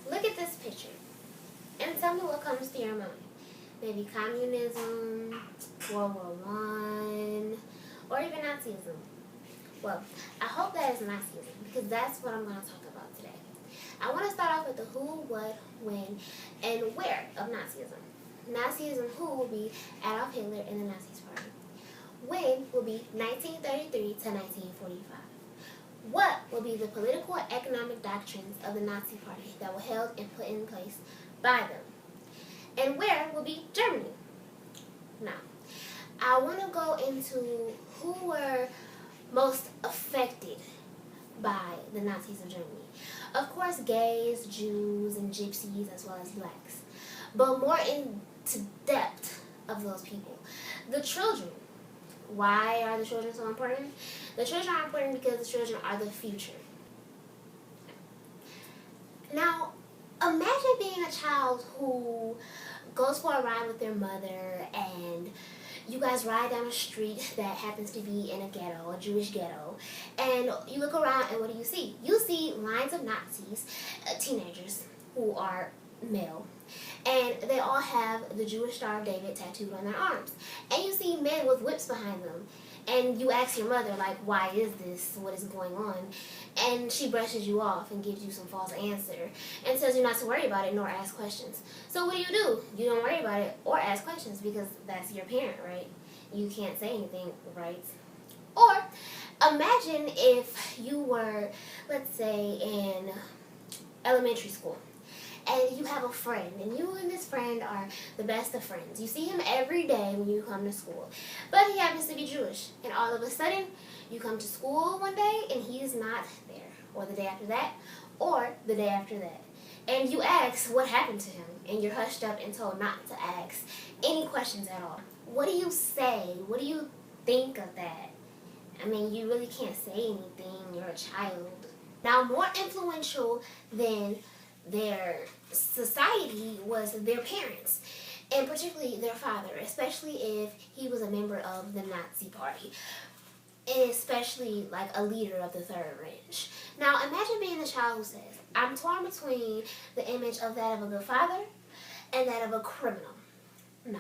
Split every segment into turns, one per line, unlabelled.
Look at this picture and tell me what comes to your mind. Maybe communism, World War One, or even Nazism. Well, I hope that is Nazism because that's what I'm going to talk about today. I want to start off with the who, what, when, and where of Nazism. Nazism who will be Adolf Hitler and the Nazi Party. When will be 1933 to 1945. What will be the political and economic doctrines of the Nazi Party that were held and put in place by them? And where will be Germany? Now, I want to go into who were most affected by the Nazis of Germany. Of course, gays, Jews, and gypsies, as well as blacks. But more into depth of those people. The children. Why are the children so important? The children are important because the children are the future. Now, imagine being a child who goes for a ride with their mother and you guys ride down a street that happens to be in a ghetto, a Jewish ghetto, and you look around and what do you see? You see lines of Nazis, teenagers who are male, and they all have the Jewish Star of David tattooed on their arms. And you see men with whips behind them. And you ask your mother, like, why is this? What is going on? And she brushes you off and gives you some false answer and tells you not to worry about it nor ask questions. So what do? You don't worry about it or ask questions because that's your parent, right? You can't say anything, right? Or imagine if you were, let's say, in elementary school. And you have a friend, and you and this friend are the best of friends. You see him every day when you come to school. But he happens to be Jewish. And all of a sudden, you come to school one day, and he's not there. Or the day after that, or the day after that. And you ask what happened to him, and you're hushed up and told not to ask any questions at all. What do you say? What do you think of that? I mean, you really can't say anything. You're a child. Now, more influential than their society was their parents, and particularly their father, especially if he was a member of the Nazi Party, and especially like a leader of the Third Reich. Now imagine being a child who says, I'm torn between the image of that of a good father and that of a criminal. No.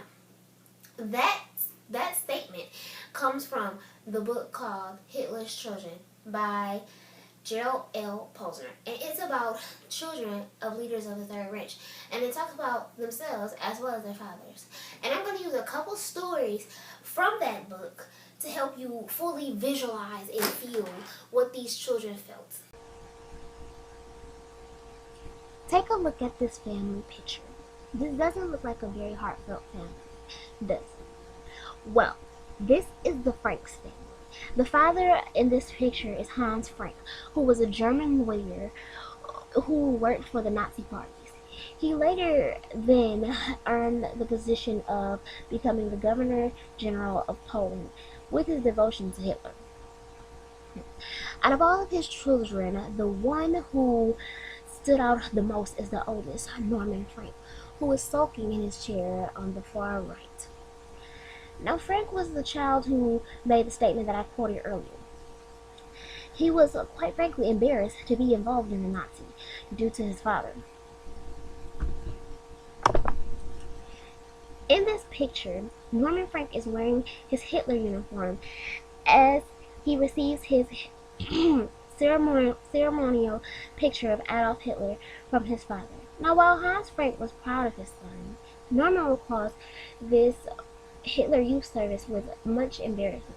That statement comes from the book called Hitler's Children by Gerald L. Posner, and it's about children of leaders of the Third Reich, and they talk about themselves as well as their fathers. And I'm going to use a couple stories from that book to help you fully visualize and feel what these children felt.
Take a look at this family picture. This doesn't look like a very heartfelt family, does it? Well, this is the Franks family. The father in this picture is Hans Frank, who was a German lawyer who worked for the Nazi parties. He later then earned the position of becoming the Governor General of Poland with his devotion to Hitler. Out of all of his children, the one who stood out the most is the oldest, Norman Frank, who is sulking in his chair on the far right. Now, Frank was the child who made the statement that I quoted earlier. He was, quite frankly, embarrassed to be involved in the Nazi due to his father. In this picture, Norman Frank is wearing his Hitler uniform as he receives his ceremonial picture of Adolf Hitler from his father. Now, while Hans Frank was proud of his son, Norman recalls this Hitler Youth Service with much embarrassment.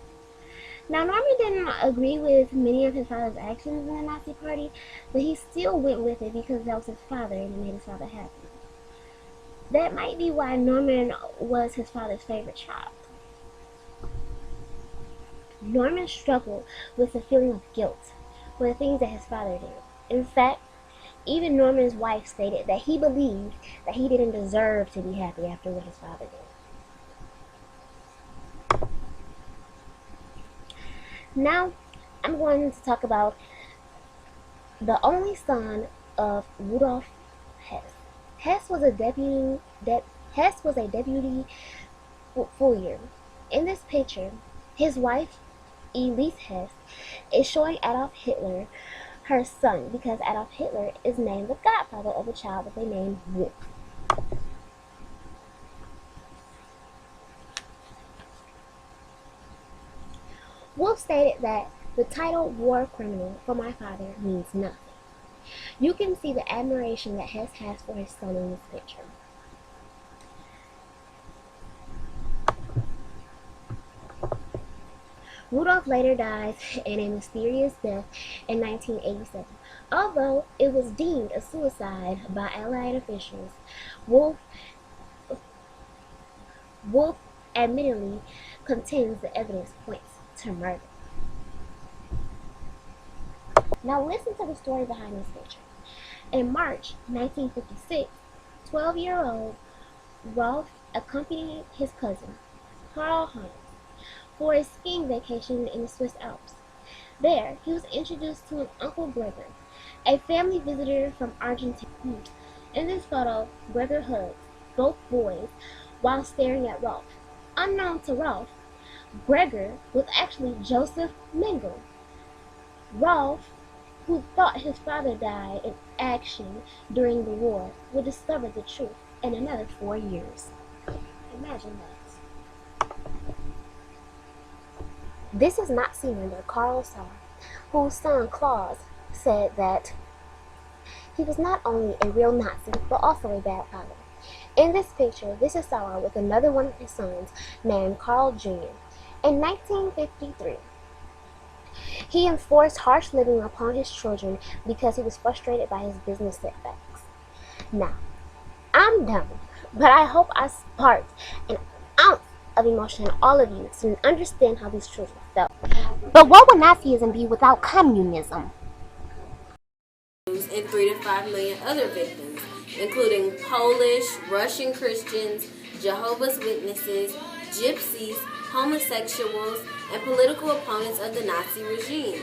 Now, Norman didn't agree with many of his father's actions in the Nazi Party, but he still went with it because that was his father and it made his father happy. That might be why Norman was his father's favorite child. Norman struggled with the feeling of guilt for the things that his father did. In fact, even Norman's wife stated that he believed that he didn't deserve to be happy after what his father did. Now, I'm going to talk about the only son of Rudolf Hess. Hess was a deputy furrier. In this picture, his wife, Elise Hess, is showing Adolf Hitler her son because Adolf Hitler is named the godfather of the child that they named Wolf. Wolf stated that the title war criminal for my father means nothing. You can see the admiration that Hess has for his son in this picture. Rudolph later dies in a mysterious death in 1987. Although it was deemed a suicide by Allied officials, Wolf admittedly contends the evidence points to murder. Now listen to the story behind this picture. In March 1956, 12-year-old Rolf accompanied his cousin, Karl Heinz, for a skiing vacation in the Swiss Alps. There, he was introduced to an Uncle Gregor, a family visitor from Argentina. In this photo, Gregor hugs both boys while staring at Rolf. Unknown to Rolf, Gregor was actually Joseph Mengele. Rolf, who thought his father died in action during the war, would discover the truth in another 4 years. Imagine that. This is Nazi member Karl Sauer, whose son Klaus said that he was not only a real Nazi, but also a bad father. In this picture, this is Sauer with another one of his sons named Karl Jr. In 1953, he enforced harsh living upon his children because he was frustrated by his business setbacks. Now, I'm done, but I hope I sparked an ounce of emotion in all of you to understand how these children felt. But what would Nazism be without communism?
And 3 to 5 million other victims, including Polish, Russian Christians, Jehovah's Witnesses, gypsies, homosexuals, and political opponents of the Nazi regime.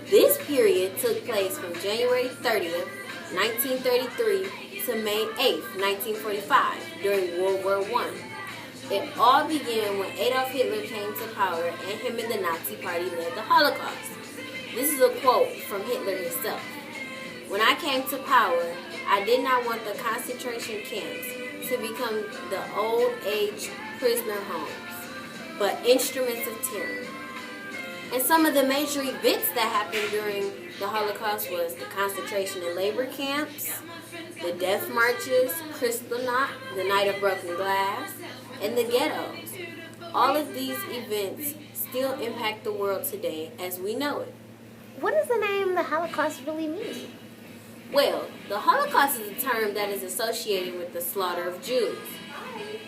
This period took place from January 30th, 1933 to May 8th, 1945, during World War I. It all began when Adolf Hitler came to power and him and the Nazi Party led the Holocaust. This is a quote from Hitler himself. "When I came to power, I did not want the concentration camps to become the old age prisoner homes, but instruments of terror." And some of the major events that happened during the Holocaust was the concentration and labor camps, the death marches, Kristallnacht, the Night of Broken Glass, and the ghettos. All of these events still impact the world today as we know it.
What does the name the Holocaust really mean?
Well, the Holocaust is a term that is associated with the slaughter of Jews.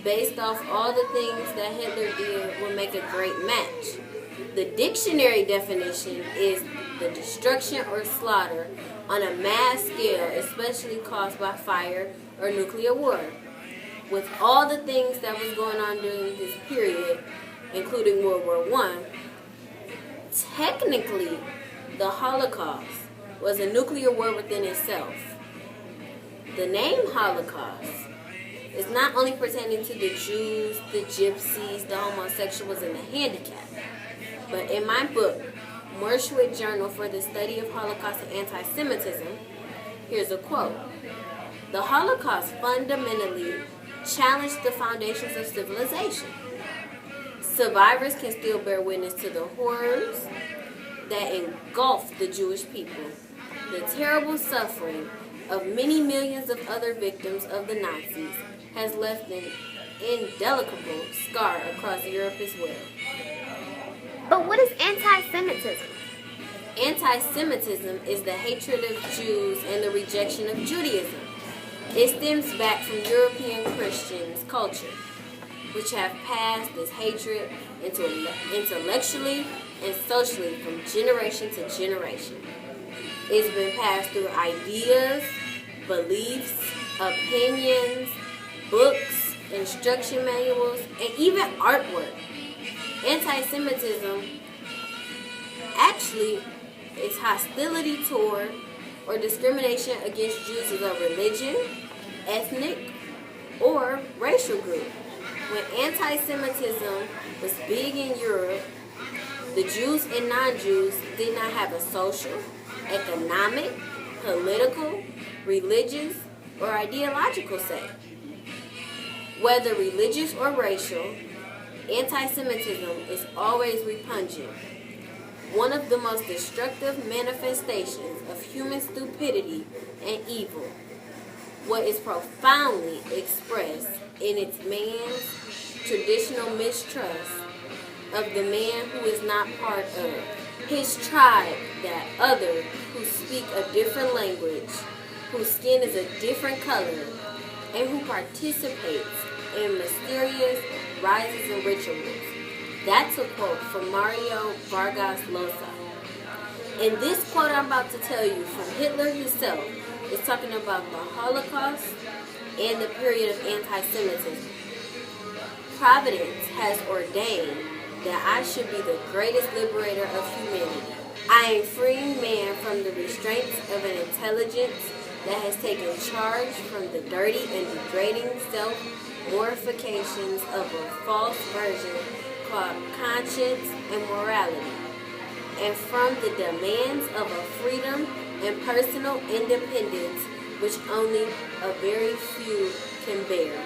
Based off all the things that Hitler did would make a great match. The dictionary definition is the destruction or slaughter on a mass scale, especially caused by fire or nuclear war. With all the things that was going on during this period, including World War I, technically the Holocaust was a nuclear war within itself. The name Holocaust is not only pertaining to the Jews, the gypsies, the homosexuals, and the handicapped, but in my book, Morshwit Journal for the Study of Holocaust and Anti-Semitism, here's a quote. "The Holocaust fundamentally challenged the foundations of civilization. Survivors can still bear witness to the horrors that engulfed the Jewish people, the terrible suffering of many millions of other victims of the Nazis has left an indelible scar across Europe as well."
But what is anti-Semitism?
Anti-Semitism is the hatred of Jews and the rejection of Judaism. It stems back from European Christians' culture, which have passed this hatred intellectually and socially from generation to generation. It's been passed through ideas, beliefs, opinions, books, instruction manuals, and even artwork. Anti-Semitism actually is hostility toward or discrimination against Jews as a religion, ethnic, or racial group. When anti-Semitism was big in Europe, the Jews and non-Jews did not have a social, economic, political, religious, or ideological sake. Whether religious or racial, anti-Semitism is always repugnant. One of the most destructive manifestations of human stupidity and evil. What is profoundly expressed in its man's traditional mistrust of the man who is not part of his tribe, that other who speak a different language, whose skin is a different color, and who participates in mysterious rites and rituals. That's a quote from Mario Vargas Llosa. And this quote I'm about to tell you from Hitler himself is talking about the Holocaust and the period of anti-Semitism. Providence has ordained that I should be the greatest liberator of humanity. I am freeing man from the restraints of an intelligence that has taken charge from the dirty and degrading self-mortifications of a false version called conscience and morality, and from the demands of a freedom and personal independence which only a very few can bear.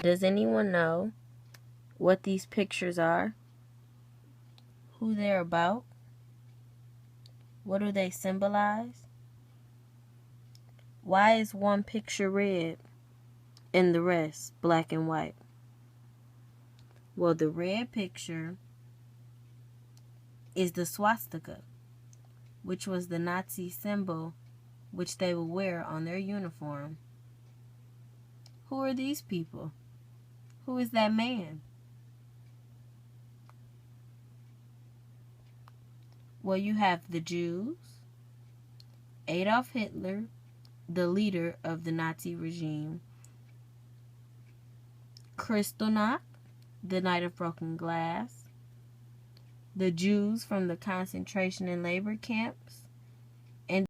Does anyone know what these pictures are? Who they're about? What do they symbolize? Why is one picture red and the rest black and white? Well, the red picture is the swastika, which was the Nazi symbol which they would wear on their uniform. Who are these people? Who is that man? Well, you have the Jews, Adolf Hitler, the leader of the Nazi regime, Kristallnacht, the Night of Broken Glass, the Jews from the concentration and labor camps,